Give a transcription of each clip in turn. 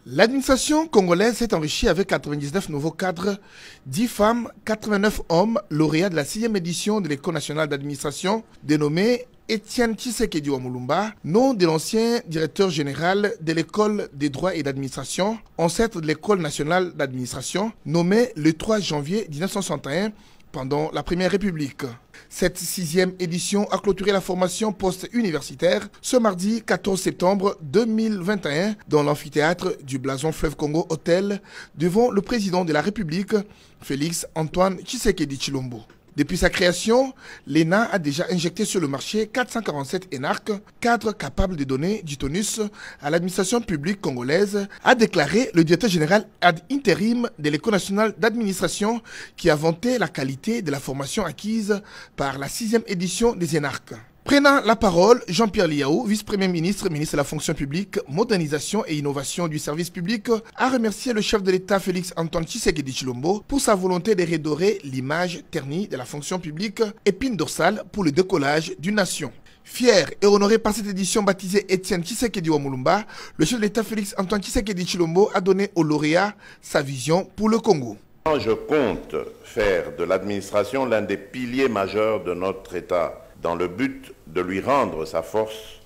L'administration congolaise s'est enrichie avec 99 nouveaux cadres, 10 femmes, 89 hommes, lauréats de la 6e édition de l'École nationale d'administration, dénommée Étienne Tshisekedi Wamulumba, nom de l'ancien directeur général de l'École des droits et d'administration, ancêtre de l'École nationale d'administration, nommé le 3 janvier 1961 pendant la Première République. Cette 6e édition a clôturé la formation post-universitaire ce mardi 14 septembre 2021 dans l'amphithéâtre du Blason Fleuve Congo Hôtel devant le président de la République, Félix Antoine Tshisekedi Tshilombo. Depuis sa création, l'ENA a déjà injecté sur le marché 447 énarques, cadres capables de donner du tonus à l'administration publique congolaise, a déclaré le directeur général ad interim de l'École nationale d'administration qui a vanté la qualité de la formation acquise par la 6e édition des énarques. Prenant la parole, Jean-Pierre Liaou, vice-premier ministre, ministre de la fonction publique, modernisation et innovation du service public, a remercié le chef de l'État Félix Antoine Tshisekedi Tshilombo pour sa volonté de redorer l'image ternie de la fonction publique, épine dorsale pour le décollage d'une nation. Fier et honoré par cette édition baptisée Étienne Tshisekedi Wamulumba, le chef de l'État Félix Antoine Tshisekedi Tshilombo a donné au lauréat sa vision pour le Congo. Je compte faire de l'administration l'un des piliers majeurs de notre État, dans le but de lui rendre sa force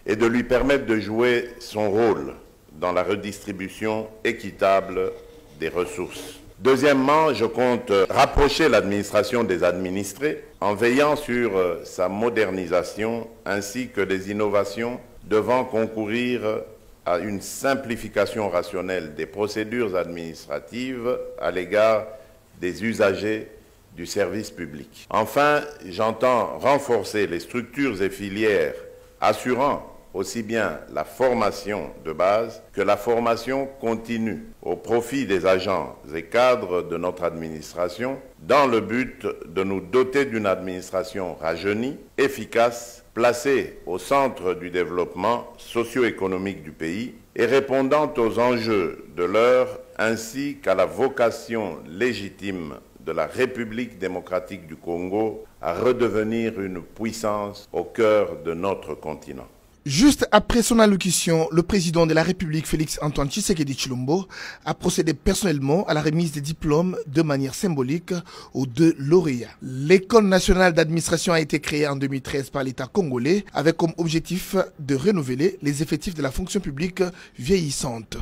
et de lui permettre de jouer son rôle dans la redistribution équitable des ressources. Deuxièmement, je compte rapprocher l'administration des administrés en veillant sur sa modernisation ainsi que les innovations devant concourir à une simplification rationnelle des procédures administratives à l'égard des usagers du service public. Enfin, j'entends renforcer les structures et filières assurant aussi bien la formation de base que la formation continue au profit des agents et cadres de notre administration dans le but de nous doter d'une administration rajeunie, efficace, placée au centre du développement socio-économique du pays et répondant aux enjeux de l'heure ainsi qu'à la vocation légitime de la République démocratique du Congo à redevenir une puissance au cœur de notre continent. Juste après son allocution, le président de la République, Félix Antoine Tshisekedi Tshilombo, a procédé personnellement à la remise des diplômes de manière symbolique aux 2 lauréats. L'École nationale d'administration a été créée en 2013 par l'État congolais avec comme objectif de renouveler les effectifs de la fonction publique vieillissante.